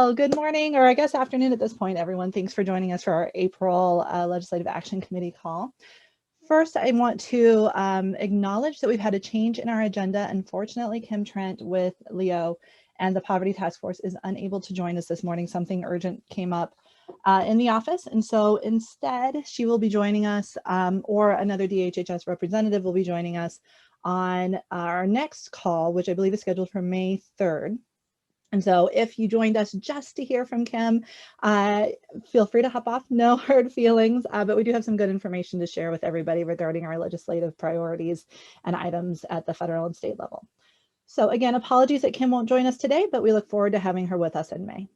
Well, good morning, or I guess afternoon at this point, everyone. Thanks for joining us for our April Legislative Action Committee call. First, I want to acknowledge that we've had a change in our agenda. Unfortunately, Kim Trent with Leo and the Poverty Task Force is unable to join us this morning. Something urgent came up in the office. And so instead, she will be joining us, or another DHHS representative will be joining us on our next call, which I believe is scheduled for May 3rd. And so if you joined us just to hear from Kim, feel free to hop off, no hard feelings, but we do have some good information to share with everybody regarding our legislative priorities and items at the federal and state level. So again, apologies that Kim won't join us today, but we look forward to having her with us in May.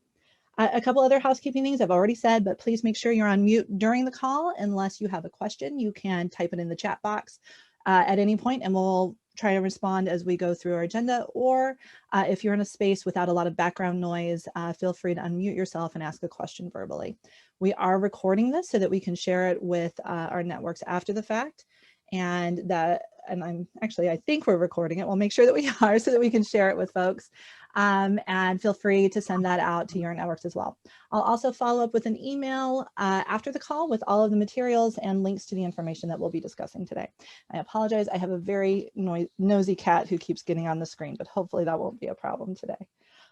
A couple other housekeeping things I've already said, but please make sure you're on mute during the call. Unless you have a question, you can type it in the chat box at any point and we'll try to respond as we go through our agenda, or if you're in a space without a lot of background noise, feel free to unmute yourself and ask a question verbally. We are recording this so that we can share it with our networks after the fact, and I think we're recording it. We'll make sure that we are so that we can share it with folks. And feel free to send that out to your networks as well. I'll also follow up with an email after the call with all of the materials and links to the information that we'll be discussing today. I apologize, I have a very nosy cat who keeps getting on the screen, but hopefully that won't be a problem today.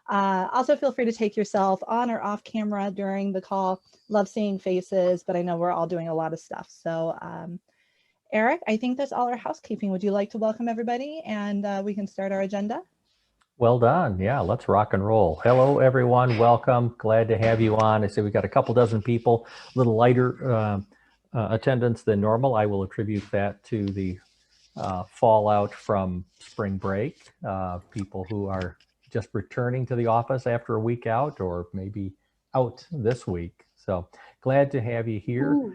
Also feel free to take yourself on or off camera during the call. Love seeing faces, but I know we're all doing a lot of stuff. So Eric, I think that's all our housekeeping. Would you like to welcome everybody and we can start our agenda? Well done. Yeah, let's rock and roll. Hello, everyone. Welcome. Glad to have you on. I say we got a couple dozen people, a little lighter attendance than normal. I will attribute that to the fallout from spring break. People who are just returning to the office after a week out, or maybe out this week. So glad to have you here.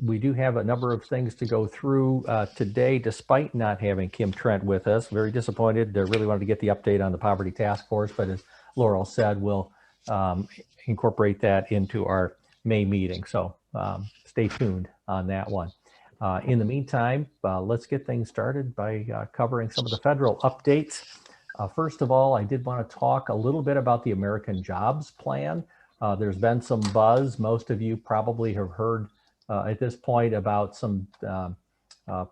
We do have a number of things to go through today, despite not having Kim Trent with us. Very disappointed. I really wanted to get the update on the Poverty Task Force, but as Laurel said, we'll incorporate that into our May meeting. So stay tuned on that one. In the meantime, let's get things started by covering some of the federal updates. First of all, I did want to talk a little bit about the American Jobs Plan. There's been some buzz. Most of you probably have heard at this point about some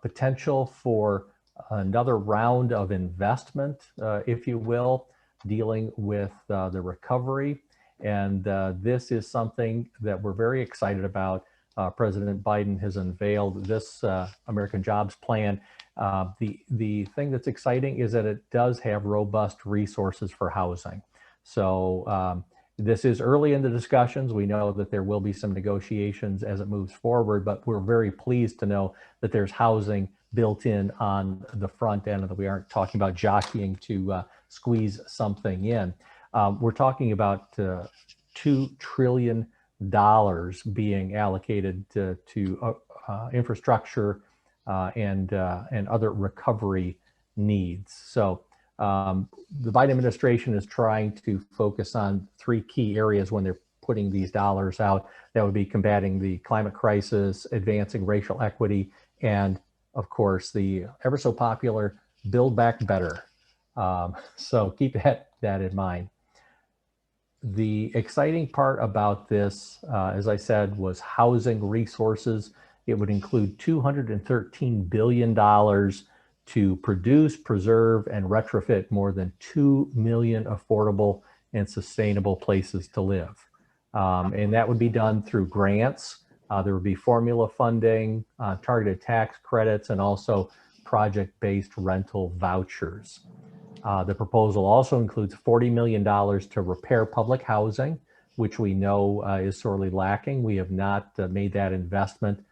potential for another round of investment, if you will, dealing with the recovery. And this is something that we're very excited about. President Biden has unveiled this American Jobs Plan. The thing that's exciting is that it does have robust resources for housing. So this is early in the discussions. We know that there will be some negotiations as it moves forward, but we're very pleased to know that there's housing built in on the front end, and that we aren't talking about jockeying to squeeze something in. We're talking about $2 trillion being allocated to infrastructure and other recovery needs. So the Biden administration is trying to focus on three key areas when they're putting these dollars out. That would be combating the climate crisis, advancing racial equity, and of course the ever so popular Build Back Better. So keep that in mind. The exciting part about this, as I said, was housing resources. It would include $213 billion to produce, preserve, and retrofit more than 2 million affordable and sustainable places to live. And that would be done through grants. There would be formula funding, targeted tax credits, and also project-based rental vouchers. The proposal also includes $40 million to repair public housing, which we know is sorely lacking. We have not made that investment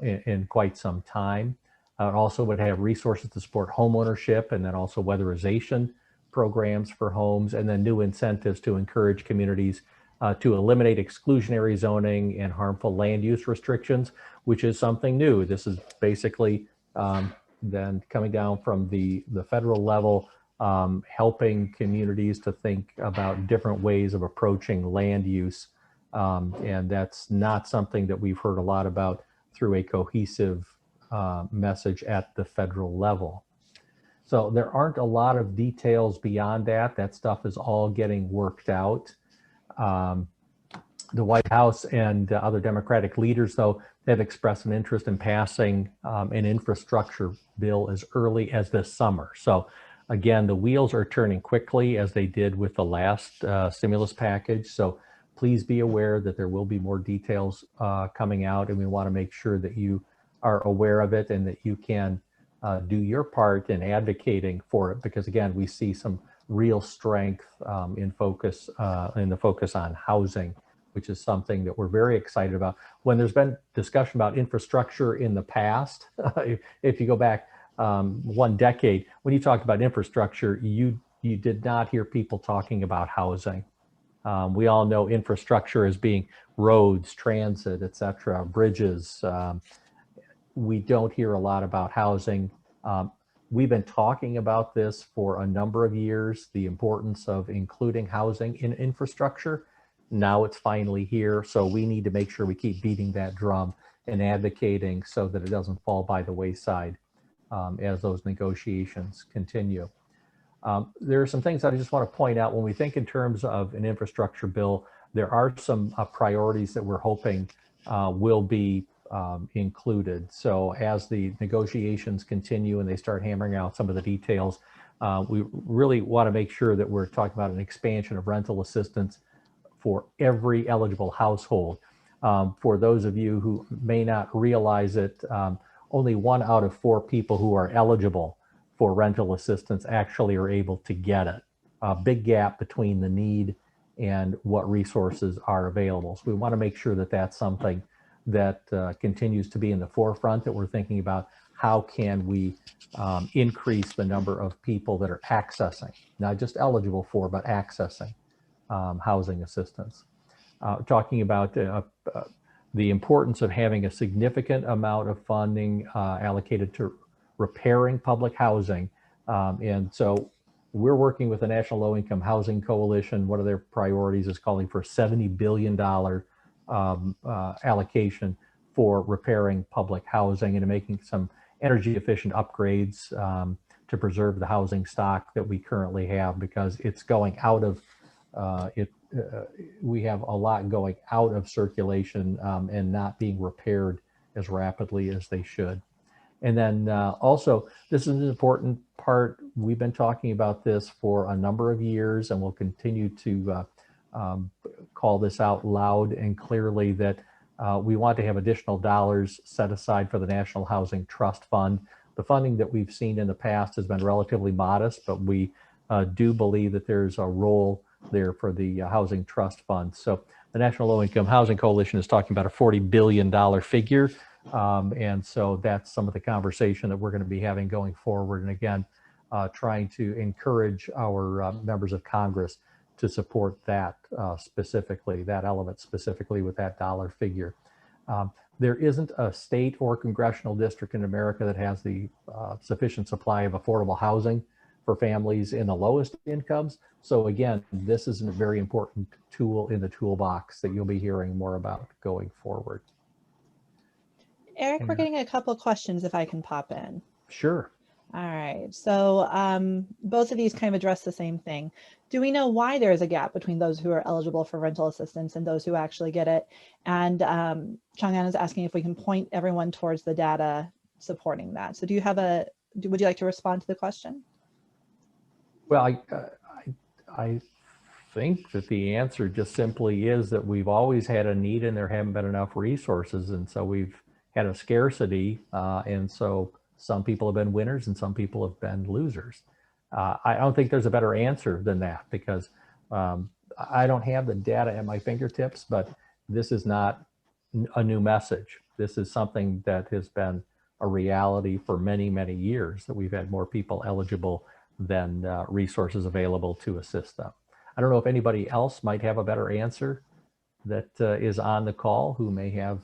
in quite some time. It also would have resources to support home ownership, and then also weatherization programs for homes, and then new incentives to encourage communities to eliminate exclusionary zoning and harmful land use restrictions, which is something new. This is basically then coming down from the federal level, helping communities to think about different ways of approaching land use. And that's not something that we've heard a lot about through a cohesive message at the federal level. So there aren't a lot of details beyond that. That stuff is all getting worked out. The White House and other Democratic leaders, though, have expressed an interest in passing an infrastructure bill as early as this summer. So again, the wheels are turning quickly as they did with the last stimulus package. So please be aware that there will be more details coming out, and we want to make sure that you are aware of it and that you can do your part in advocating for it, because again, we see some real strength in the focus on housing, which is something that we're very excited about. When there's been discussion about infrastructure in the past, if you go back 1 decade, when you talked about infrastructure, you did not hear people talking about housing. We all know infrastructure as being roads, transit, etc., bridges. We don't hear a lot about housing. We've been talking about this for a number of years, the importance of including housing in infrastructure. Now it's finally here, so we need to make sure we keep beating that drum and advocating so that it doesn't fall by the wayside as those negotiations continue. There are some things that I just want to point out. When we think in terms of an infrastructure bill, there are some priorities that we're hoping will be included. So as the negotiations continue and they start hammering out some of the details, we really want to make sure that we're talking about an expansion of rental assistance for every eligible household. For those of you who may not realize it, only 1 out of 4 people who are eligible for rental assistance actually are able to get it. A big gap between the need and what resources are available. So we want to make sure that that's something that continues to be in the forefront, that we're thinking about how can we increase the number of people that are accessing, not just eligible for, but accessing housing assistance. Talking about the importance of having a significant amount of funding allocated to repairing public housing. And so we're working with the National Low Income Housing Coalition. One of their priorities is calling for $70 billion allocation for repairing public housing and making some energy efficient upgrades to preserve the housing stock that we currently have, because it's going out of we have a lot going out of circulation and not being repaired as rapidly as they should. And then also, this is an important part. We've been talking about this for a number of years, and we'll continue to call this out loud and clearly, that we want to have additional dollars set aside for the National Housing Trust Fund. The funding that we've seen in the past has been relatively modest, but we do believe that there's a role there for the Housing Trust Fund. So the National Low Income Housing Coalition is talking about a $40 billion figure. And so that's some of the conversation that we're going to be having going forward. And again, trying to encourage our members of Congress to support that specifically, that element specifically with that dollar figure. There isn't a state or congressional district in America that has the sufficient supply of affordable housing for families in the lowest incomes. So again, this is a very important tool in the toolbox that you'll be hearing more about going forward. Eric, we're getting a couple of questions if I can pop in. Sure. All right, so both of these kind of address the same thing. Do we know why there is a gap between those who are eligible for rental assistance and those who actually get it? And Chang'an is asking if we can point everyone towards the data supporting that. So do you have would you like to respond to the question? Well, I think that the answer just simply is that we've always had a need and there haven't been enough resources. And so we've had a scarcity. And so some people have been winners and some people have been losers. I don't think there's a better answer than that, because I don't have the data at my fingertips, but this is not a new message. This is something that has been a reality for many, many years, that we've had more people eligible than resources available to assist them. I don't know if anybody else might have a better answer that is on the call, who may have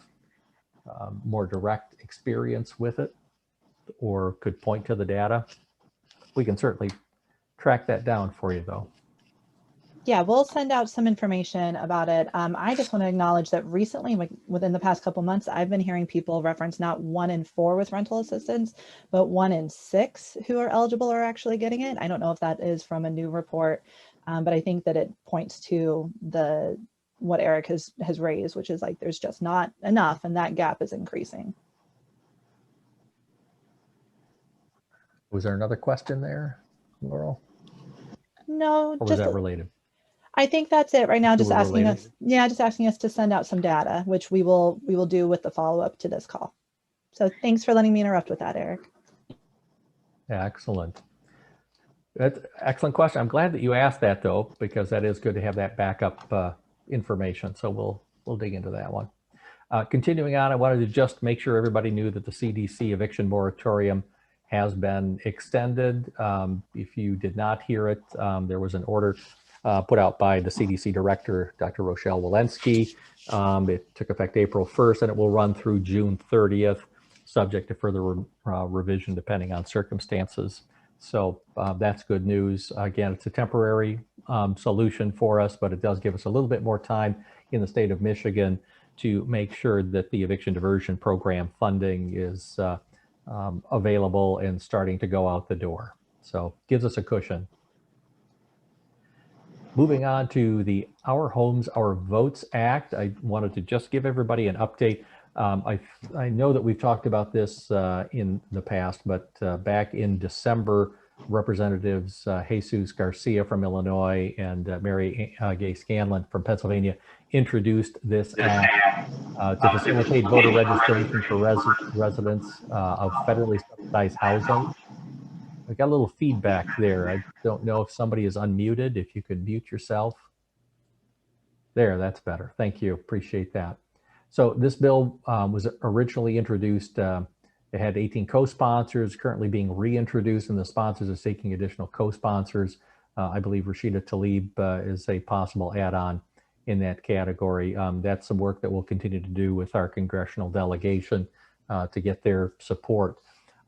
more direct experience with it or could point to the data. We can certainly track that down for you, though. Yeah, we'll send out some information about it. I just want to acknowledge that recently, within the past couple months, I've been hearing people reference not 1 in 4 with rental assistance, but 1 in 6 who are eligible are actually getting it. I don't know if that is from a new report But I think that it points to what Eric has raised, which is like there's just not enough, and that gap is increasing. Was there another question there, Laurel? No, or was just that related? I think that's it right now. Just asking related? us, just asking us to send out some data, which we will do with the follow-up to this call. So thanks for letting me interrupt with that, Eric. Excellent. That's excellent question. I'm glad that you asked that though, because that is good to have that backup information. So we'll dig into that one. Continuing on, I wanted to just make sure everybody knew that the CDC eviction moratorium has been extended. If you did not hear it, there was an order put out by the CDC director, Dr. Rochelle Walensky. It took effect April 1st and it will run through June 30th, subject to further revision depending on circumstances. So that's good news. Again, it's a temporary solution for us, but it does give us a little bit more time in the state of Michigan to make sure that the eviction diversion program funding is available and starting to go out the door. So gives us a cushion. Moving on to the Our Homes, Our Votes Act, I wanted to just give everybody an update. I know that we've talked about this in the past, but back in December, Representatives Jesus Garcia from Illinois and Mary Gay Scanlon from Pennsylvania introduced this act to facilitate voter registration for residents of federally subsidized housing. I got a little feedback there. I don't know if somebody is unmuted. If you could mute yourself. There, that's better. Thank you. Appreciate that. So this bill was originally introduced. It had 18 co-sponsors, currently being reintroduced, and the sponsors are seeking additional co-sponsors. I believe Rashida Tlaib is a possible add-on in that category. That's some work that we'll continue to do with our congressional delegation to get their support.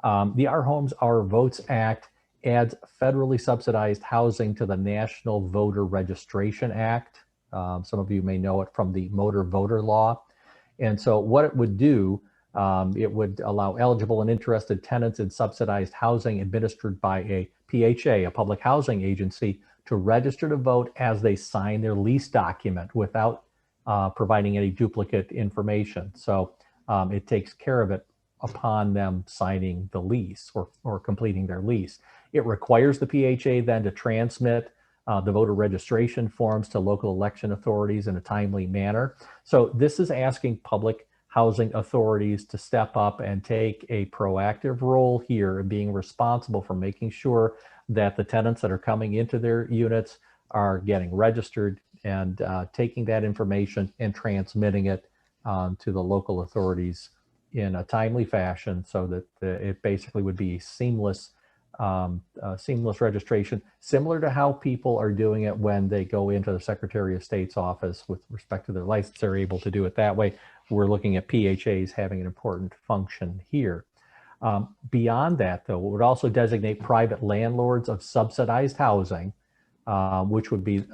The Our Homes, Our Votes Act adds federally subsidized housing to the National Voter Registration Act. Some of you may know it from the motor voter law. And so what it would do, it would allow eligible and interested tenants in subsidized housing administered by a PHA, a public housing agency, to register to vote as they sign their lease document without providing any duplicate information. So it takes care of it upon them signing the lease or completing their lease. It requires the PHA then to transmit the voter registration forms to local election authorities in a timely manner. So this is asking public housing authorities to step up and take a proactive role here in being responsible for making sure that the tenants that are coming into their units are getting registered and taking that information and transmitting it to the local authorities in a timely fashion so that it basically would be seamless registration, similar to how people are doing it when they go into the Secretary of State's office with respect to their license. They're able to do it that way. We're looking at PHAs having an important function here. Beyond that, though, it would also designate private landlords of subsidized housing, which would be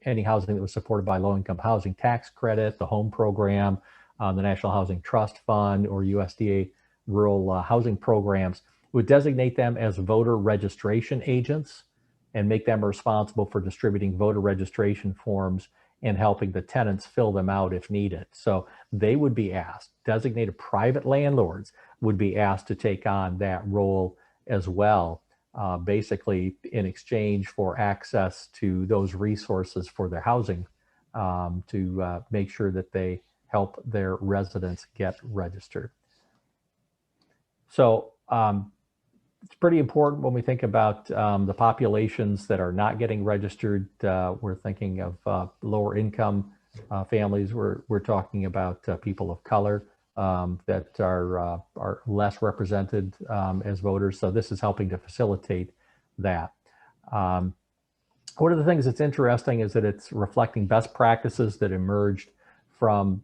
any housing that was supported by low-income housing tax credit, the home program, the National Housing Trust Fund, or USDA rural housing programs, would designate them as voter registration agents and make them responsible for distributing voter registration forms and helping the tenants fill them out if needed. So they would be asked, designated private landlords would be asked to take on that role as well, basically in exchange for access to those resources for their housing to make sure that they help their residents get registered. So it's pretty important when we think about the populations that are not getting registered. We're thinking of lower income families. We're talking about people of color that are less represented as voters. So this is helping to facilitate that. One of the things that's interesting is that it's reflecting best practices that emerged from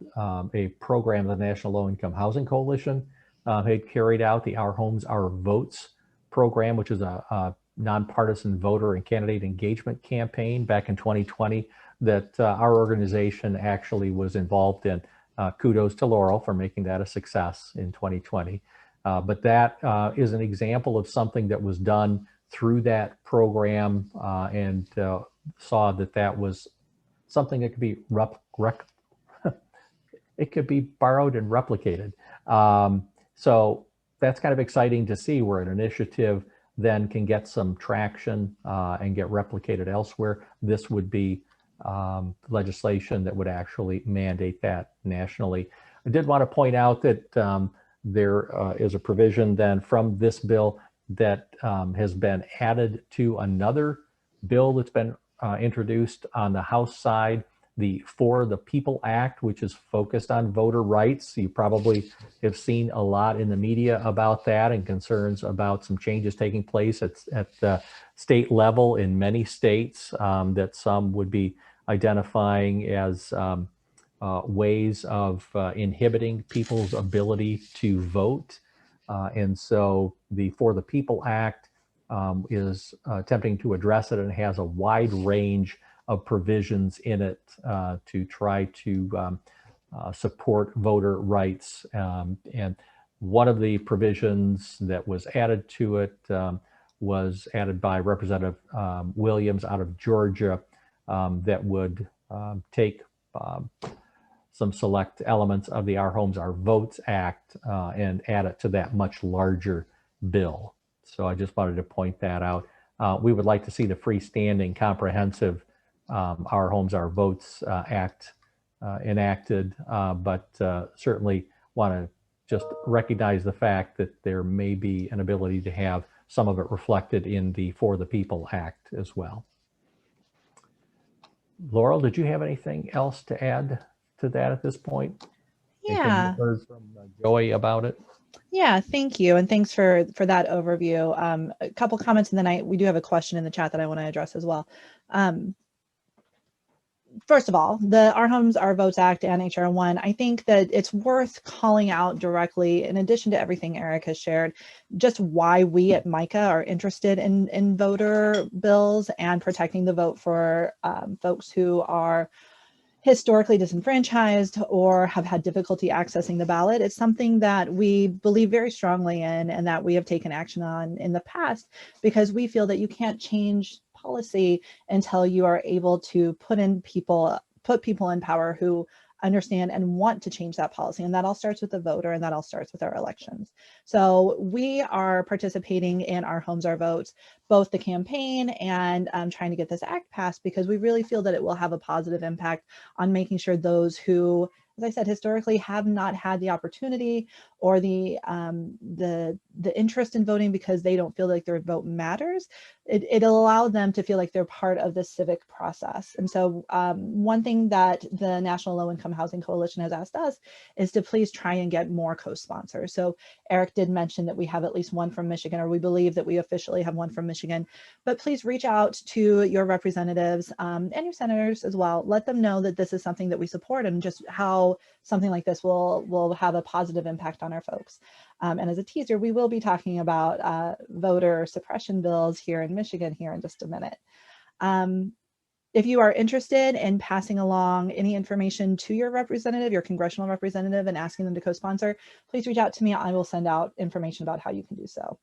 a program the National Low Income Housing Coalition had carried out, the Our Homes, Our Votes program, which is a nonpartisan voter and candidate engagement campaign back in 2020 that our organization actually was involved in. Kudos to Laurel for making that a success in 2020. But that is an example of something that was done through that program and saw that that was something that could be it could be borrowed and replicated. So that's kind of exciting to see where an initiative then can get some traction and get replicated elsewhere. This would be legislation that would actually mandate that nationally. I did want to point out that there is a provision then from this bill that has been added to another bill that's been introduced on the House side, the For the People Act, which is focused on voter rights. You probably have seen a lot in the media about that and concerns about some changes taking place at the state level in many states that some would be identifying as ways of inhibiting people's ability to vote. And so the For the People Act is attempting to address it and has a wide range of provisions in it to try to support voter rights. And one of the provisions that was added to it was added by Representative Williams out of Georgia that would take some select elements of the Our Homes, Our Votes Act and add it to that much larger bill. So I just wanted to point that out. We would like to see the freestanding comprehensive Our Homes, Our Votes Act enacted, but certainly want to just recognize the fact that there may be an ability to have some of it reflected in the For the People Act as well. Laurel, did you have anything else to add to that at this point? Yeah. You heard from Joey about it? Yeah, thank you. And thanks for that overview. A couple comments in the night. We do have a question in the chat that I want to address as well. First of all, the Our Homes, Our Votes Act and HR 1, I think that it's worth calling out directly, in addition to everything Eric has shared, just why we at MICAH are interested in voter bills and protecting the vote for folks who are historically disenfranchised or have had difficulty accessing the ballot. It's something that we believe very strongly in and that we have taken action on in the past, because we feel that you can't change policy until you are able to put people in power who understand and want to change that policy. And that all starts with the voter, and that all starts with our elections. So we are participating in Our Homes, Our Votes, both the campaign and trying to get this act passed, because we really feel that it will have a positive impact on making sure those who, as I said, historically have not had the opportunity or the interest in voting because they don't feel like their vote matters, it'll allow them to feel like they're part of the civic process. And so one thing that the National Low Income Housing Coalition has asked us is to please try and get more co-sponsors. So Eric did mention that we have at least one from Michigan, or we believe that we officially have one from Michigan, but please reach out to your representatives and your senators as well. Let them know that this is something that we support and just how something like this will have a positive impact on our folks. And as a teaser, we will be talking about voter suppression bills here in Michigan here in just a minute. If you are interested in passing along any information to your representative, your congressional representative, and asking them to co-sponsor, please reach out to me. I will send out information about how you can do so.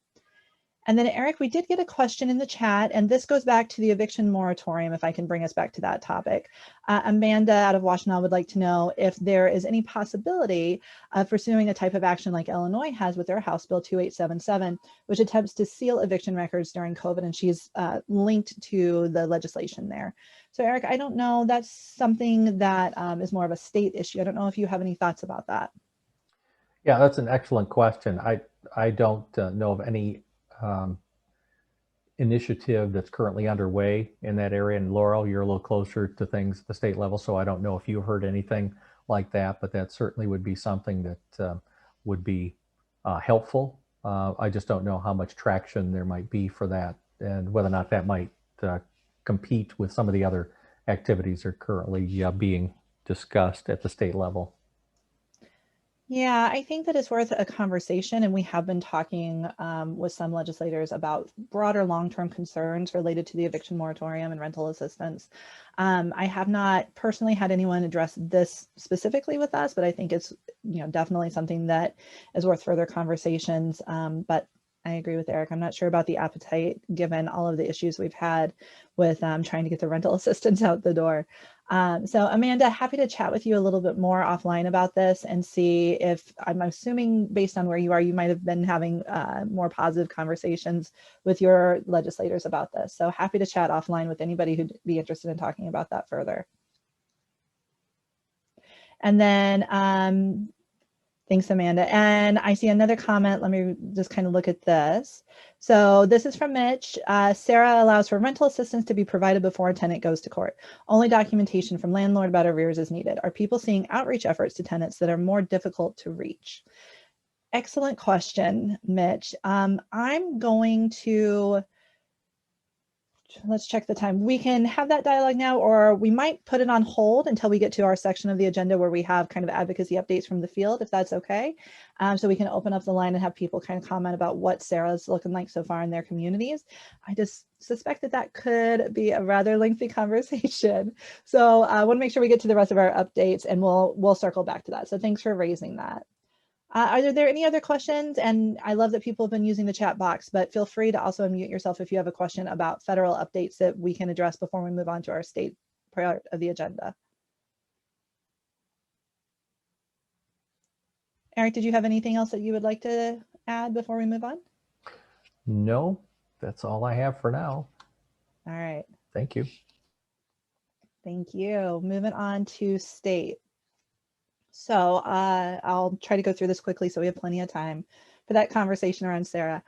And then Eric, we did get a question in the chat, and this goes back to the eviction moratorium, if I can bring us back to that topic. Amanda out of Washtenaw would like to know if there is any possibility of pursuing a type of action like Illinois has with their House Bill 2877, which attempts to seal eviction records during COVID, and she's linked to the legislation there. So Eric, I don't know, that's something that is more of a state issue. I don't know if you have any thoughts about that. Yeah, that's an excellent question. I don't know of any initiative that's currently underway in that area. And Laurel, you're a little closer to things at the state level, so I don't know if you heard anything like that, but that certainly would be something that would be helpful. I just don't know how much traction there might be for that, and whether or not that might compete with some of the other activities that are currently being discussed at the state level. Yeah, I think that it's worth a conversation, and we have been talking with some legislators about broader long-term concerns related to the eviction moratorium and rental assistance. I have not personally had anyone address this specifically with us, but I think it's definitely something that is worth further conversations. But I agree with Eric. I'm not sure about the appetite given all of the issues we've had with trying to get the rental assistance out the door. So Amanda, happy to chat with you a little bit more offline about this and see if, I'm assuming based on where you are, you might have been having more positive conversations with your legislators about this. So happy to chat offline with anybody who'd be interested in talking about that further. And then, thanks, Amanda. And I see another comment. Let me just kind of look at this. So this is from Mitch. Sarah allows for rental assistance to be provided before a tenant goes to court. Only documentation from landlord about arrears is needed. Are people seeing outreach efforts to tenants that are more difficult to reach? Excellent question, Mitch. I'm going to, let's check the time. We can have that dialogue now, or we might put it on hold until we get to our section of the agenda where we have kind of advocacy updates from the field, if that's okay. So we can open up the line and have people kind of comment about what Sarah's looking like so far in their communities. I just suspect that that could be a rather lengthy conversation. So I want to make sure we get to the rest of our updates, and we'll circle back to that. So thanks for raising that. Are there any other questions? And I love that people have been using the chat box, but feel free to also unmute yourself if you have a question about federal updates that we can address before we move on to our state part of the agenda. Eric, did you have anything else that you would like to add before we move on? No, that's all I have for now. All right. Thank you. Thank you. Moving on to state. So I'll try to go through this quickly so we have plenty of time for that conversation around Sarah.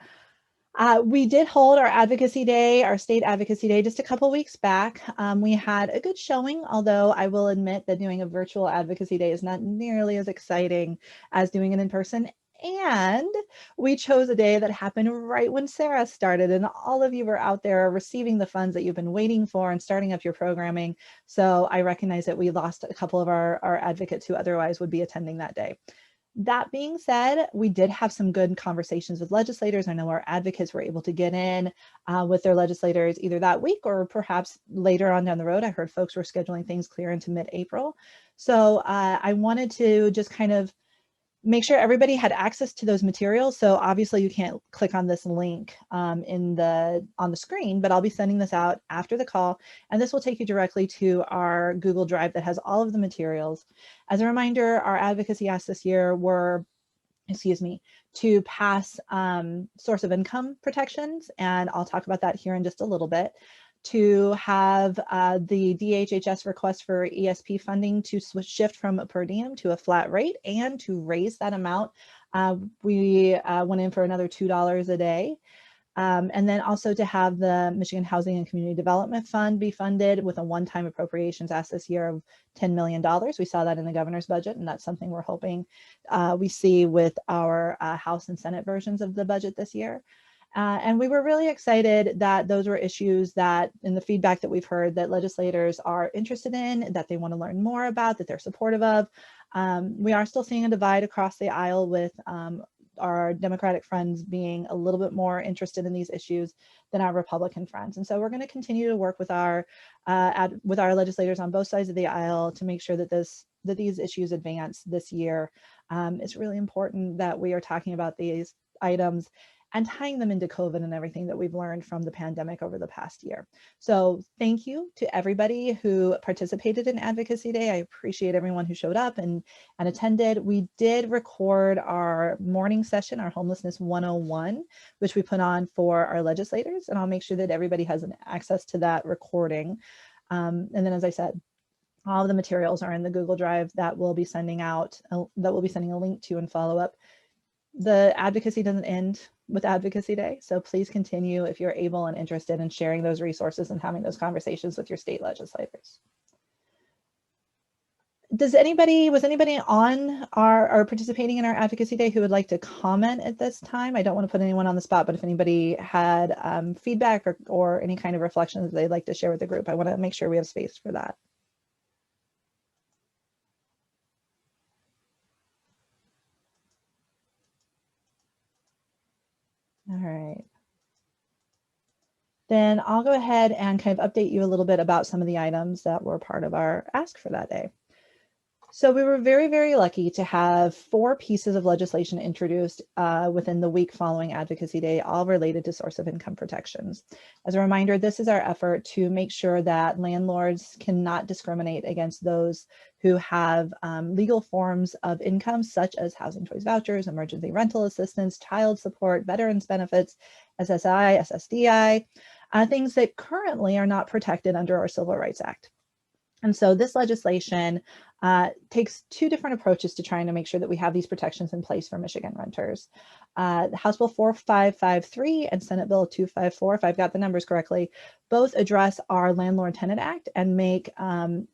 We did hold our advocacy day, our state advocacy day, just a couple weeks back. We had a good showing, although I will admit that doing a virtual advocacy day is not nearly as exciting as doing it in person. And we chose a day that happened right when Sarah started, and all of you were out there receiving the funds that you've been waiting for and starting up your programming. So I recognize that we lost a couple of our advocates who otherwise would be attending that day. That being said, we did have some good conversations with legislators. I know our advocates were able to get in with their legislators either that week or perhaps later on down the road. I heard folks were scheduling things clear into mid-April. So I wanted to just kind of make sure everybody had access to those materials. So obviously you can't click on this link on the screen, but I'll be sending this out after the call, and this will take you directly to our Google Drive that has all of the materials. As a reminder, our advocacy asks this year were, to pass source of income protections, and I'll talk about that here in just a little bit. To have the DHHS request for ESP funding to shift from a per diem to a flat rate, and to raise that amount. We went in for another $2 a day. And then also to have the Michigan Housing and Community Development Fund be funded with a one-time appropriations ask this year of $10 million. We saw that in the governor's budget, and that's something we're hoping we see with our House and Senate versions of the budget this year. And we were really excited that those were issues that, in the feedback that we've heard, that legislators are interested in, that they want to learn more about, that they're supportive of. We are still seeing a divide across the aisle with our Democratic friends being a little bit more interested in these issues than our Republican friends. And so we're going to continue to work with our legislators on both sides of the aisle to make sure that these issues advance this year. It's really important that we are talking about these items and tying them into COVID and everything that we've learned from the pandemic over the past year. So thank you to everybody who participated in Advocacy Day. I appreciate everyone who showed up and attended. We did record our morning session, our Homelessness 101, which we put on for our legislators, and I'll make sure that everybody has access to that recording. And then, as I said, all of the materials are in the Google Drive that we'll be sending out, that we'll be sending a link to and follow up. The advocacy doesn't end with Advocacy Day, so please continue if you're able and interested in sharing those resources and having those conversations with your state legislators. Was anybody on or participating in our Advocacy Day who would like to comment at this time? I don't want to put anyone on the spot, but if anybody had feedback or any kind of reflections they'd like to share with the group, I want to make sure we have space for that. All right. Then I'll go ahead and kind of update you a little bit about some of the items that were part of our ask for that day. So we were very, very lucky to have 4 pieces of legislation introduced within the week following Advocacy Day, all related to source of income protections. As a reminder, this is our effort to make sure that landlords cannot discriminate against those who have legal forms of income, such as housing choice vouchers, emergency rental assistance, child support, veterans benefits, SSI, SSDI, things that currently are not protected under our Civil Rights Act. And so this legislation takes 2 different approaches to trying to make sure that we have these protections in place for Michigan renters. House Bill 4553 and Senate Bill 254, if I've got the numbers correctly, both address our Landlord Tenant Act and make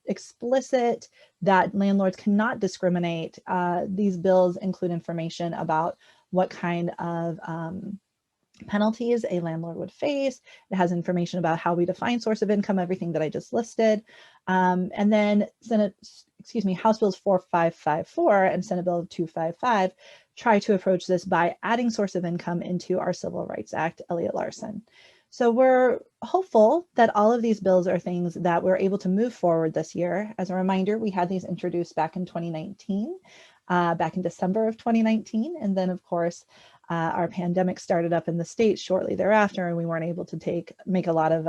explicit that landlords cannot discriminate. These bills include information about what kind of penalties a landlord would face. It has information about how we define source of income, everything that I just listed. And then House Bills 4554 and Senate Bill 255 try to approach this by adding source of income into our Civil Rights Act, Elliott Larson. So we're hopeful that all of these bills are things that we're able to move forward this year. As a reminder, we had these introduced back in 2019, back in December of 2019. And then of course, our pandemic started up in the States shortly thereafter, and we weren't able to make a lot of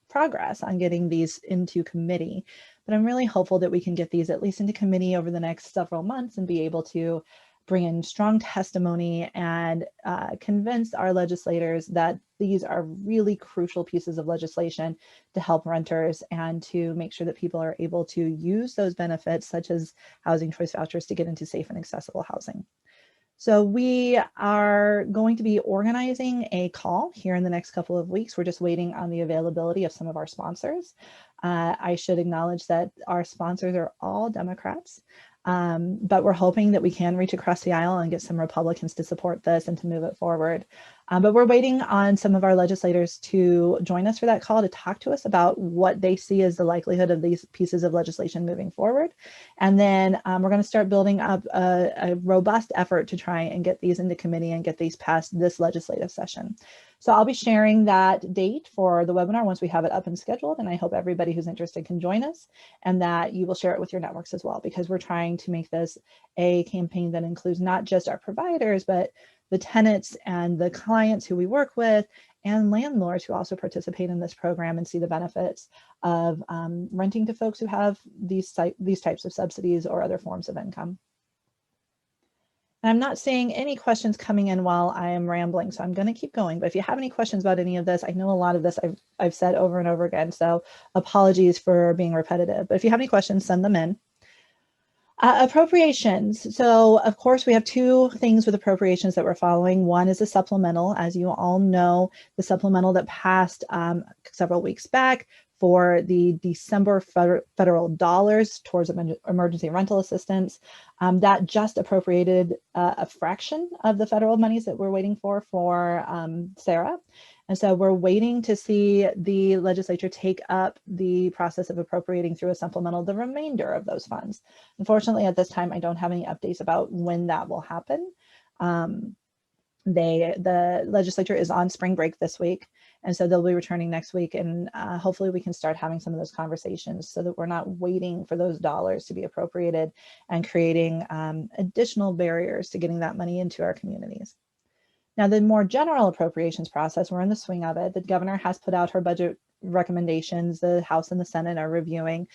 progress on getting these into committee. But I'm really hopeful that we can get these at least into committee over the next several months and be able to bring in strong testimony and convince our legislators that these are really crucial pieces of legislation to help renters and to make sure that people are able to use those benefits, such as housing choice vouchers, to get into safe and accessible housing. So we are going to be organizing a call here in the next couple of weeks. We're just waiting on the availability of some of our sponsors. I should acknowledge that our sponsors are all Democrats, but we're hoping that we can reach across the aisle and get some Republicans to support this and to move it forward. But we're waiting on some of our legislators to join us for that call to talk to us about what they see as the likelihood of these pieces of legislation moving forward. And then we're going to start building up a robust effort to try and get these into committee and get these past this legislative session. So I'll be sharing that date for the webinar once we have it up and scheduled, and I hope everybody who's interested can join us and that you will share it with your networks as well, because we're trying to make this a campaign that includes not just our providers, but the tenants and the clients who we work with and landlords who also participate in this program and see the benefits of renting to folks who have these types of subsidies or other forms of income. And I'm not seeing any questions coming in while I am rambling, so I'm going to keep going. But if you have any questions about any of this, I know a lot of this I've said over and over again, so apologies for being repetitive. But if you have any questions, send them in. Appropriations. So of course we have 2 things with appropriations that we're following. One is a supplemental. As you all know, the supplemental that passed several weeks back for the December federal dollars towards emergency rental assistance, that just appropriated a fraction of the federal monies that we're waiting for SARA. And so we're waiting to see the legislature take up the process of appropriating through a supplemental the remainder of those funds. Unfortunately, at this time, I don't have any updates about when that will happen. The legislature is on spring break this week, and so they'll be returning next week, and hopefully we can start having some of those conversations so that we're not waiting for those dollars to be appropriated and creating additional barriers to getting that money into our communities. Now, the more general appropriations process, we're in the swing of it. The governor has put out her budget recommendations. The House and the Senate are reviewing.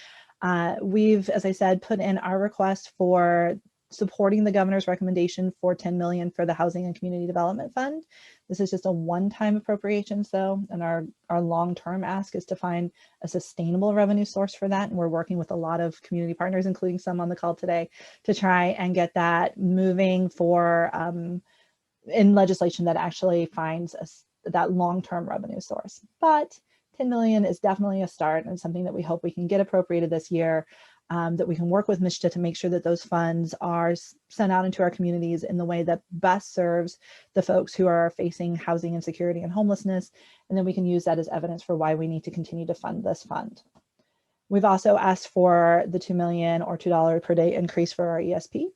We've, as I said, put in our request for supporting the governor's recommendation for $10 million for the Housing and Community Development Fund. This is just a one-time appropriation, though, and our long-term ask is to find a sustainable revenue source for that. And we're working with a lot of community partners, including some on the call today, to try and get that moving for in legislation that actually finds that long-term revenue source. But 10 million is definitely a start and something that we hope we can get appropriated this year, that we can work with MCAH to make sure that those funds are sent out into our communities in the way that best serves the folks who are facing housing insecurity and homelessness. And then we can use that as evidence for why we need to continue to fund this fund. We've also asked for the $2 million or $2 per day increase for our ESP.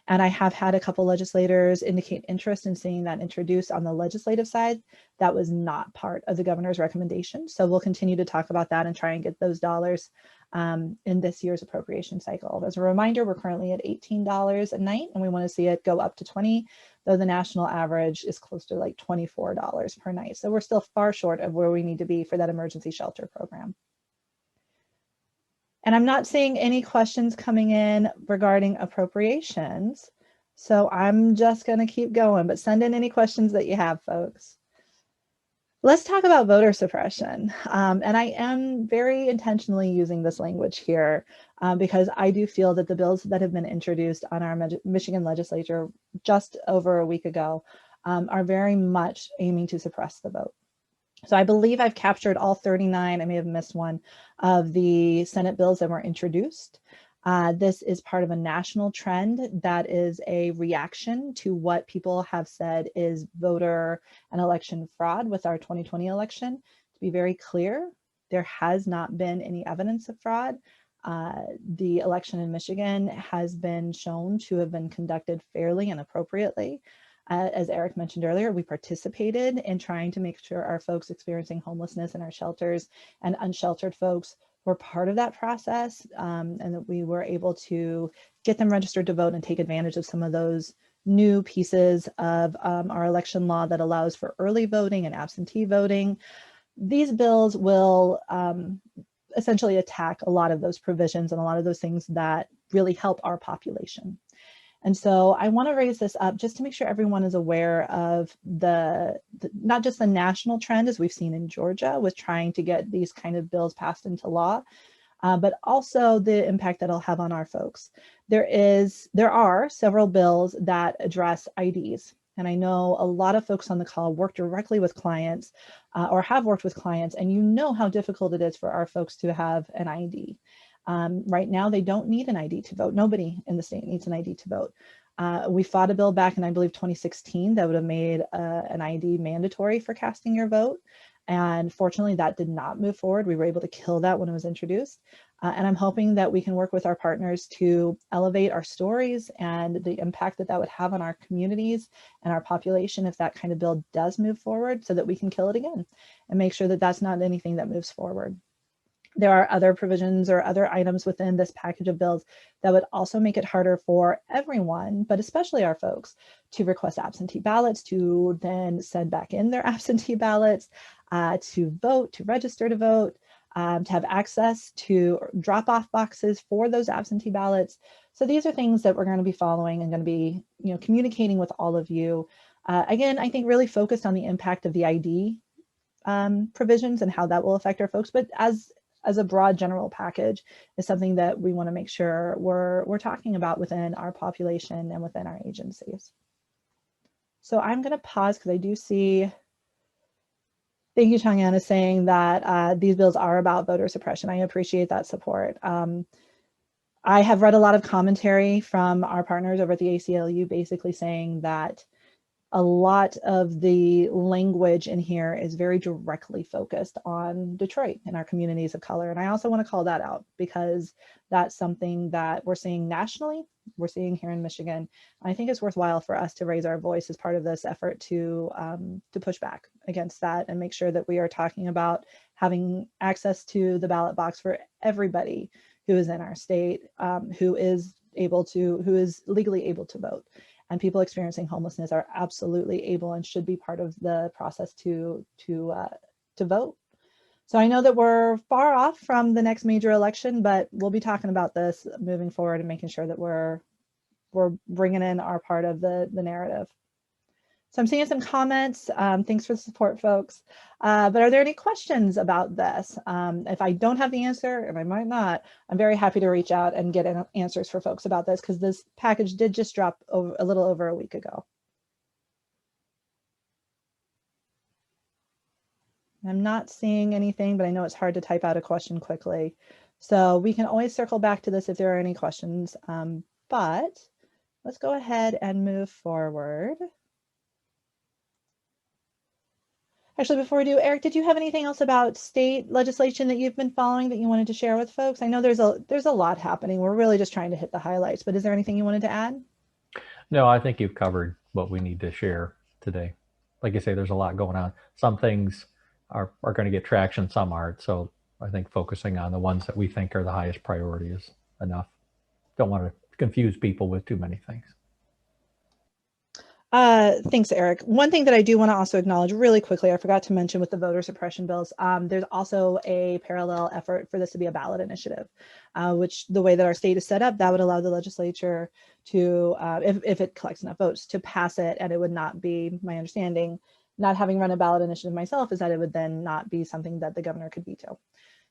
And I have had a couple legislators indicate interest in seeing that introduced on the legislative side. That was not part of the governor's recommendation. So we'll continue to talk about that and try and get those dollars in this year's appropriation cycle. As a reminder, we're currently at $18 a night, and we want to see it go up to $20, though the national average is close to like $24 per night. So we're still far short of where we need to be for that emergency shelter program. And I'm not seeing any questions coming in regarding appropriations. So I'm just going to keep going, but send in any questions that you have, folks. Let's talk about voter suppression. And I am very intentionally using this language here because I do feel that the bills that have been introduced on our Michigan legislature just over a week ago are very much aiming to suppress the vote. So I believe I've captured all 39, I may have missed one, of the Senate bills that were introduced. This is part of a national trend that is a reaction to what people have said is voter and election fraud with our 2020 election. To be very clear, there has not been any evidence of fraud. The election in Michigan has been shown to have been conducted fairly and appropriately. As Eric mentioned earlier, we participated in trying to make sure our folks experiencing homelessness in our shelters and unsheltered folks were part of that process, and that we were able to get them registered to vote and take advantage of some of those new pieces of our election law that allows for early voting and absentee voting. These bills will essentially attack a lot of those provisions and a lot of those things that really help our population. And so I want to raise this up just to make sure everyone is aware of the not just the national trend as we've seen in Georgia with trying to get these kind of bills passed into law, but also the impact that it'll have on our folks. There are several bills that address IDs. And I know a lot of folks on the call work directly with clients or have worked with clients, and you know how difficult it is for our folks to have an ID. Right now, they don't need an ID to vote. Nobody in the state needs an ID to vote. We fought a bill back in, I believe, 2016 that would have made an ID mandatory for casting your vote. And fortunately, that did not move forward. We were able to kill that when it was introduced. And I'm hoping that we can work with our partners to elevate our stories and the impact that that would have on our communities and our population if that kind of bill does move forward so that we can kill it again and make sure that that's not anything that moves forward. There are other provisions or other items within this package of bills that would also make it harder for everyone, but especially our folks, to request absentee ballots, to then send back in their absentee ballots, to vote, to register to vote, to have access to drop-off boxes for those absentee ballots. So these are things that we're going to be following and going to be, communicating with all of you. Again, I think really focused on the impact of the ID provisions and how that will affect our folks, but as a broad general package is something that we want to make sure we're talking about within our population and within our agencies. So I'm going to pause because I do see, thank you, Chang'an, is saying that these bills are about voter suppression. I appreciate that support. I have read a lot of commentary from our partners over at the ACLU basically saying that a lot of the language in here is very directly focused on Detroit and our communities of color. And I also want to call that out because that's something that we're seeing nationally, we're seeing here in Michigan. And I think it's worthwhile for us to raise our voice as part of this effort to push back against that and make sure that we are talking about having access to the ballot box for everybody who is in our state, who is legally able to vote. And people experiencing homelessness are absolutely able and should be part of the process to vote. So I know that we're far off from the next major election, but we'll be talking about this moving forward and making sure that we're bringing in our part of the narrative. So I'm seeing some comments. Thanks for the support, folks. But are there any questions about this? If I don't have the answer, and I might not, I'm very happy to reach out and get answers for folks about this because this package did just drop a little over a week ago. I'm not seeing anything, but I know it's hard to type out a question quickly. So we can always circle back to this if there are any questions, but let's go ahead and move forward. Actually, before we do, Eric, did you have anything else about state legislation that you've been following that you wanted to share with folks? I know there's a lot happening. We're really just trying to hit the highlights, but is there anything you wanted to add? No, I think you've covered what we need to share today. Like I say, there's a lot going on. Some things are going to get traction, some aren't. So I think focusing on the ones that we think are the highest priority is enough. Don't want to confuse people with too many things. Thanks, Eric. One thing that I do want to also acknowledge really quickly, I forgot to mention with the voter suppression bills, there's also a parallel effort for this to be a ballot initiative, which the way that our state is set up, that would allow the legislature to, if it collects enough votes, to pass it. And it would not be, my understanding, not having run a ballot initiative myself, is that it would then not be something that the governor could veto.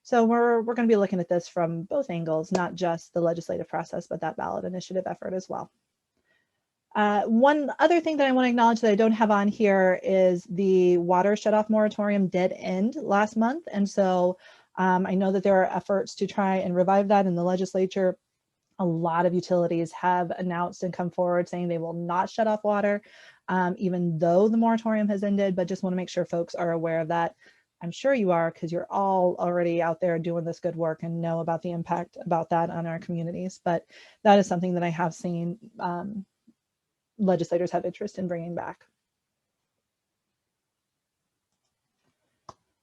So we're going to be looking at this from both angles, not just the legislative process, but that ballot initiative effort as well. One other thing that I want to acknowledge that I don't have on here is the water shutoff moratorium did end last month. And so I know that there are efforts to try and revive that in the legislature. A lot of utilities have announced and come forward saying they will not shut off water, even though the moratorium has ended, but just want to make sure folks are aware of that. I'm sure you are, because you're all already out there doing this good work and know about the impact about that on our communities. But that is something that I have seen legislators have interest in bringing back.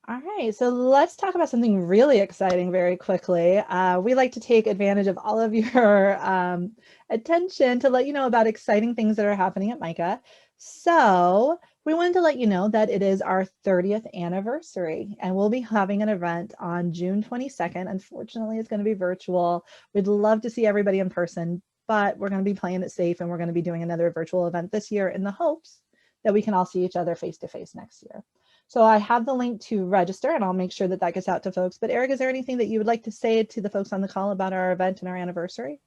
All right, so let's talk about something really exciting very quickly. We like to take advantage of all of your attention to let you know about exciting things that are happening at MCAH. So we wanted to let you know that it is our 30th anniversary, and we'll be having an event on June 22nd. Unfortunately, it's going to be virtual. We'd love to see everybody in person, but we're going to be playing it safe, and we're going to be doing another virtual event this year in the hopes that we can all see each other face to face next year. So I have the link to register, and I'll make sure that that gets out to folks. But Eric, is there anything that you would like to say to the folks on the call about our event and our anniversary?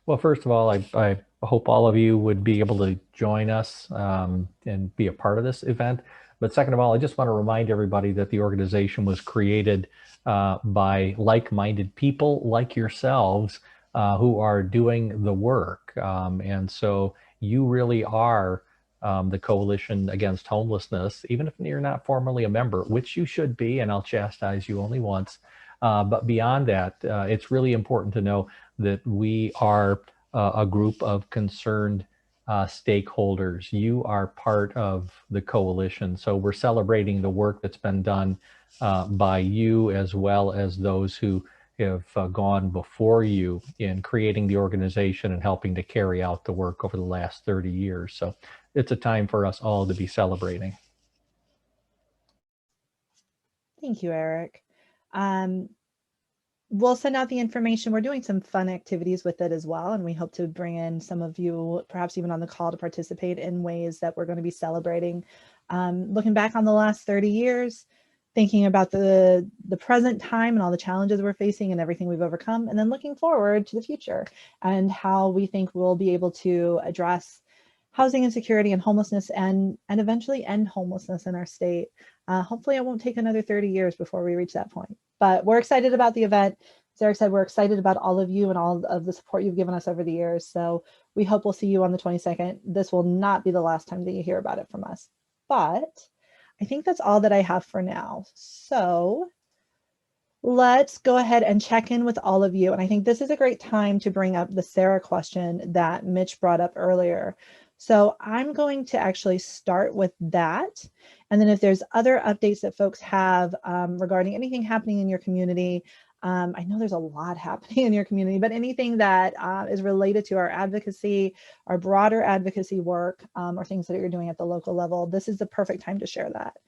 Well, first of all, I hope all of you would be able to join us and be a part of this event. But second of all, I just want to remind everybody that the organization was created by like-minded people like yourselves who are doing the work. And so you really are the Coalition Against Homelessness, even if you're not formally a member, which you should be, and I'll chastise you only once. But beyond that, it's really important to know that we are a group of concerned stakeholders. You are part of the coalition. So we're celebrating the work that's been done by you, as well as those who have gone before you in creating the organization and helping to carry out the work over the last 30 years. So it's a time for us all to be celebrating. Thank you, Eric. We'll send out the information. We're doing some fun activities with it as well, and we hope to bring in some of you, perhaps even on the call, to participate in ways that we're going to be celebrating. Looking back on the last 30 years, thinking about the present time and all the challenges we're facing and everything we've overcome, and then looking forward to the future and how we think we'll be able to address housing insecurity and homelessness and eventually end homelessness in our state. Hopefully it won't take another 30 years before we reach that point. But we're excited about the event. As Eric said, we're excited about all of you and all of the support you've given us over the years. So we hope we'll see you on the 22nd. This will not be the last time that you hear about it from us. But I think that's all that I have for now. So let's go ahead and check in with all of you. And I think this is a great time to bring up the Sarah question that Mitch brought up earlier. So I'm going to actually start with that. And then if there's other updates that folks have regarding anything happening in your community, I know there's a lot happening in your community, but anything that is related to our advocacy, our broader advocacy work, or things that you're doing at the local level, this is the perfect time to share that.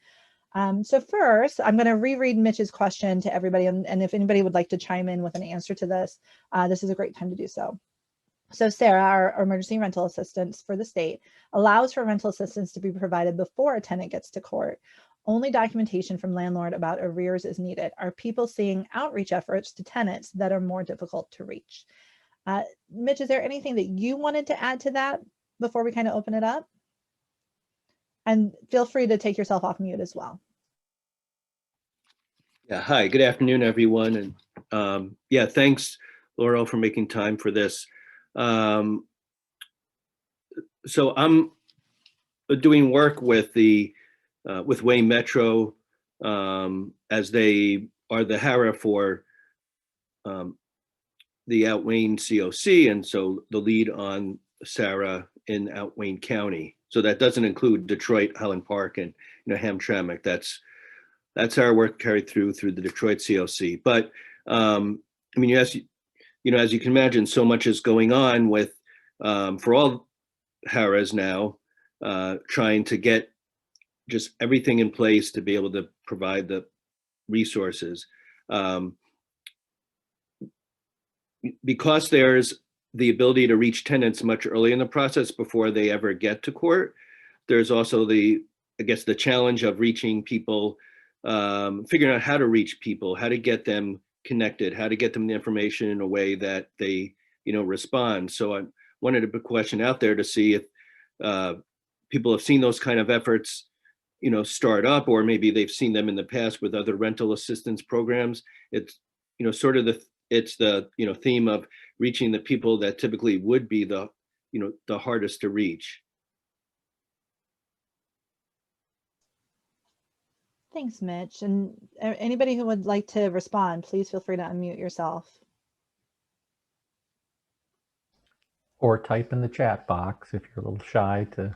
So first, I'm going to reread Mitch's question to everybody. And if anybody would like to chime in with an answer to this, this is a great time to do so. So Sarah, our emergency rental assistance for the state, allows for rental assistance to be provided before a tenant gets to court. Only documentation from landlord about arrears is needed. Are people seeing outreach efforts to tenants that are more difficult to reach? Mitch, is there anything that you wanted to add to that before we kind of open it up? And feel free to take yourself off mute as well. Yeah, hi, good afternoon, everyone. And yeah, thanks, Laurel, for making time for this. So I'm doing work with the Wayne Metro as they are the HARA for the Outwayne COC, and so the lead on SARA in Outwayne County. So that doesn't include Detroit, Highland Park, and Hamtramck. That's that's our work carried through the Detroit COC. But I mean, as you can imagine, so much is going on with for all HARAs now, trying to get just everything in place to be able to provide the resources. Because there's the ability to reach tenants much early in the process before they ever get to court, there's also the challenge of reaching people, figuring out how to reach people, how to get them connected, how to get them the information in a way that they, respond. So I wanted to put a question out there to see if people have seen those kind of efforts, start up, or maybe they've seen them in the past with other rental assistance programs. It's, sort of the theme of reaching the people that typically would be the hardest to reach. Thanks, Mitch. And anybody who would like to respond, please feel free to unmute yourself. Or type in the chat box if you're a little shy to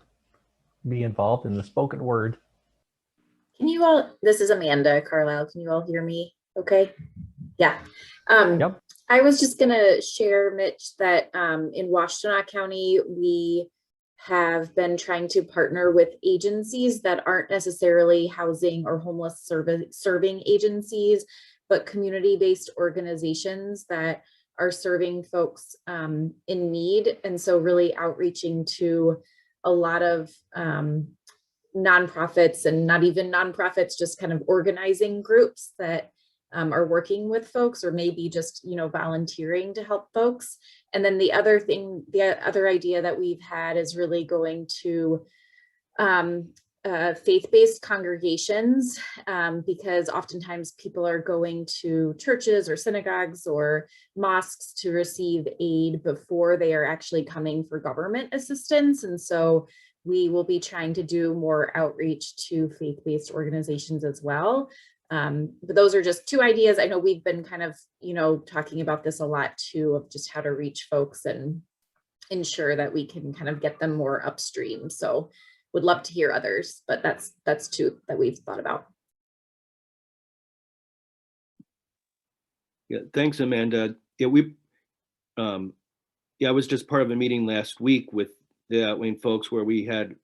be involved in the spoken word. Can you all, this is Amanda Carlisle. Can you all hear me okay? Yeah. Yep. I was just gonna share, Mitch, that in Washtenaw County, we have been trying to partner with agencies that aren't necessarily housing or homeless serving agencies, but community-based organizations that are serving folks in need. And so really outreaching to a lot of nonprofits, and not even nonprofits, just kind of organizing groups that are working with folks, or maybe just, volunteering to help folks. And then the other idea that we've had is really going to faith-based congregations, because oftentimes people are going to churches or synagogues or mosques to receive aid before they are actually coming for government assistance. And so we will be trying to do more outreach to faith-based organizations as well. But those are just two ideas. I know we've been kind of, talking about this a lot too, of just how to reach folks and ensure that we can kind of get them more upstream. So would love to hear others, but that's two that we've thought about. Yeah, thanks, Amanda. Yeah, I was just part of a meeting last week with the Outwing folks where we had,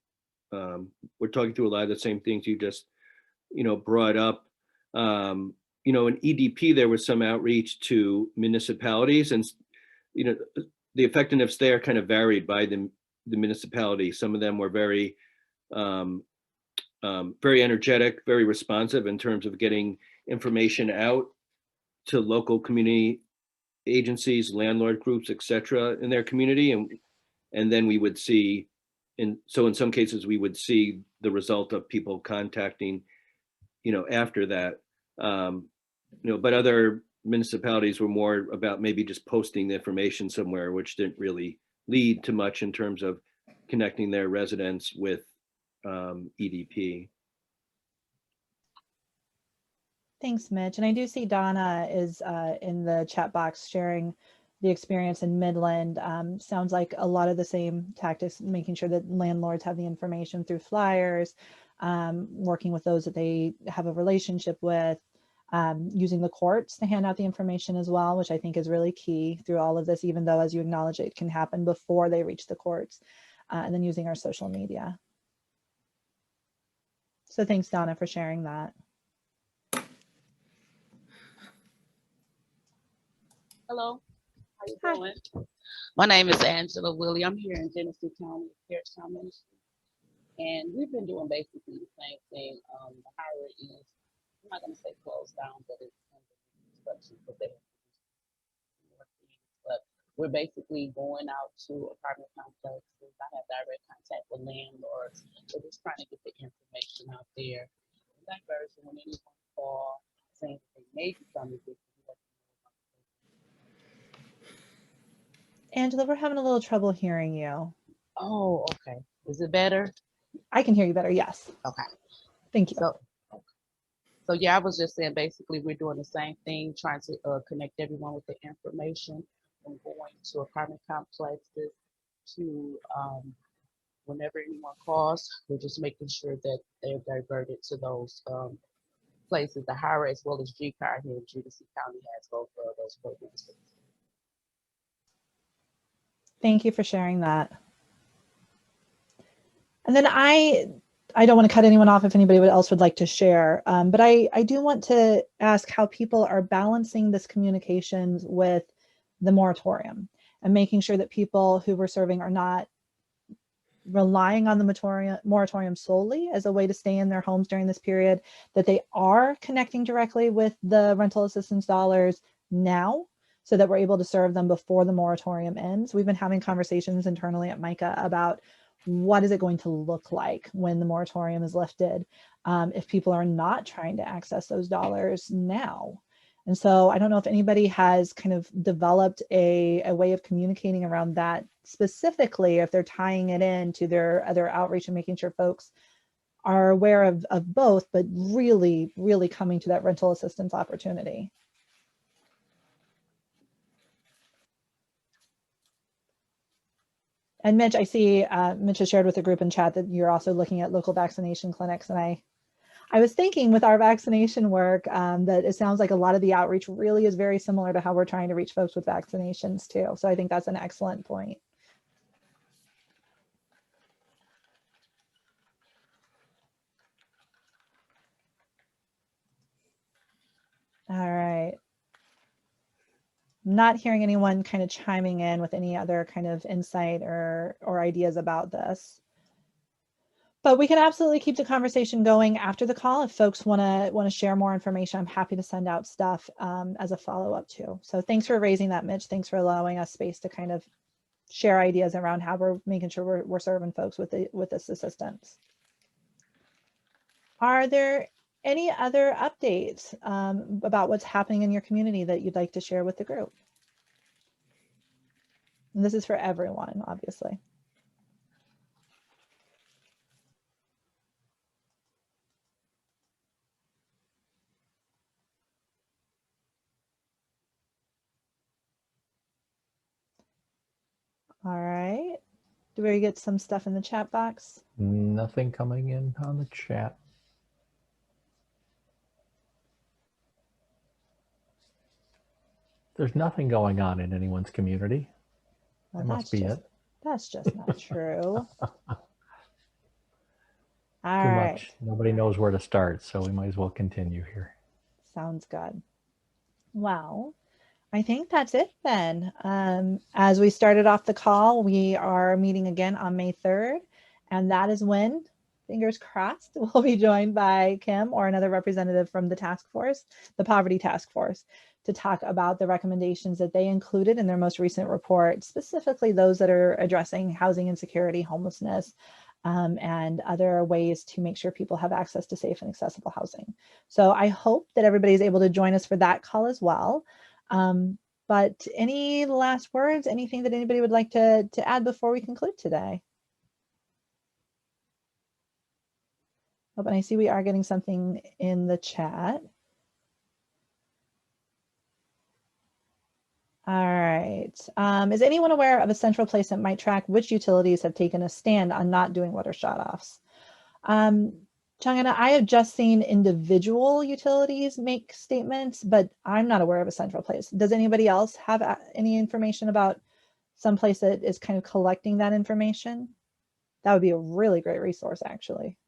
we're talking through a lot of the same things you just, brought up. In EDP, there was some outreach to municipalities, and, the effectiveness there kind of varied by the municipality. Some of them were very energetic, very responsive in terms of getting information out to local community agencies, landlord groups, etc., in their community, and then we would see, in some cases we would see the result of people contacting, after that, but other municipalities were more about maybe just posting the information somewhere, which didn't really lead to much in terms of connecting their residents with EDP. Thanks, Mitch. And I do see Donna is in the chat box sharing the experience in Midland. Sounds like a lot of the same tactics, making sure that landlords have the information through flyers, working with those that they have a relationship with, using the courts to hand out the information as well, which I think is really key through all of this, even though, as you acknowledge, it can happen before they reach the courts, and then using our social media. So thanks, Donna, for sharing that. Hello, how you doing? My name is Angela Willie. I'm here in Genesee County, Harristown Ministry, and we've been doing basically the same thing. The hire is, I'm not going to say closed down, but it's under construction for them. But we're basically going out to apartment complexes. I have direct contact with landlords. We're just trying to get the information out there. In that version, when anyone call saying they may be coming to Angela, we're having a little trouble hearing you. Oh, okay. Is it better? I can hear you better, yes. Okay. Thank you. So yeah, I was just saying, basically, we're doing the same thing, trying to connect everyone with the information from going to apartment complexes to whenever anyone calls, we're just making sure that they're diverted to those places, the HIRA as well as GCAR here in Genesee County has both of those programs. Thank you for sharing that. And then I don't want to cut anyone off if anybody else would like to share, but I do want to ask how people are balancing this communications with the moratorium and making sure that people who we're serving are not relying on the moratorium solely as a way to stay in their homes during this period, that they are connecting directly with the rental assistance dollars now so that we're able to serve them before the moratorium ends. We've been having conversations internally at MICA about what is it going to look like when the moratorium is lifted if people are not trying to access those dollars now. And so I don't know if anybody has kind of developed a way of communicating around that specifically, if they're tying it into their other outreach and making sure folks are aware of both, but really, really coming to that rental assistance opportunity. And Mitch, I see Mitch has shared with the group in chat that you're also looking at local vaccination clinics. And I was thinking with our vaccination work that it sounds like a lot of the outreach really is very similar to how we're trying to reach folks with vaccinations too. So I think that's an excellent point. All right. Not hearing anyone kind of chiming in with any other kind of insight or ideas about this. But we can absolutely keep the conversation going after the call. If folks want to share more information, I'm happy to send out stuff as a follow-up too. So thanks for raising that, Mitch. Thanks for allowing us space to kind of share ideas around how we're making sure we're serving folks with this assistance. Are there any other updates about what's happening in your community that you'd like to share with the group? And this is for everyone, obviously. All right. Do we get some stuff in the chat box? Nothing coming in on the chat. There's nothing going on in anyone's community. Well, that must be it. That's just not true. All Too right. much. Nobody knows where to start, so we might as well continue here. Sounds good. Well, I think that's it then. As we started off the call, we are meeting again on May 3rd, and that is when, fingers crossed, we'll be joined by Kim or another representative from the task force, the Poverty Task Force, to talk about the recommendations that they included in their most recent report, specifically those that are addressing housing insecurity, homelessness, and other ways to make sure people have access to safe and accessible housing. So I hope that everybody is able to join us for that call as well. But any last words, anything that anybody would like to add before we conclude today? Oh, and I see we are getting something in the chat. All right. Is anyone aware of a central place that might track which utilities have taken a stand on not doing water shutoffs? Changana, I have just seen individual utilities make statements, but I'm not aware of a central place. Does anybody else have any information about some place that is kind of collecting that information? That would be a really great resource, actually.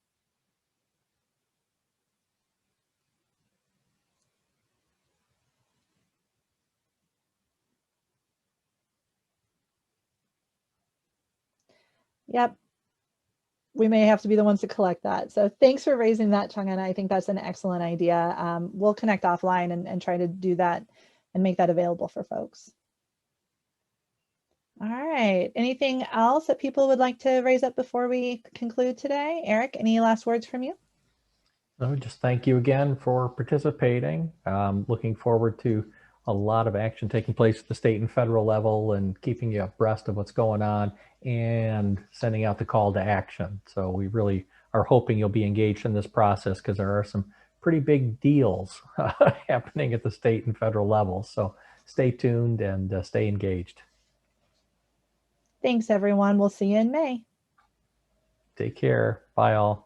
Yep. We may have to be the ones to collect that. So thanks for raising that, Changana. I think that's an excellent idea. We'll connect offline and try to do that and make that available for folks. All right. Anything else that people would like to raise up before we conclude today? Eric, any last words from you? No, just thank you again for participating. Looking forward to a lot of action taking place at the state and federal level and keeping you abreast of what's going on and sending out the call to action. So we really are hoping you'll be engaged in this process because there are some pretty big deals happening at the state and federal level. So stay tuned and stay engaged. Thanks, everyone. We'll see you in May. Take care. Bye all.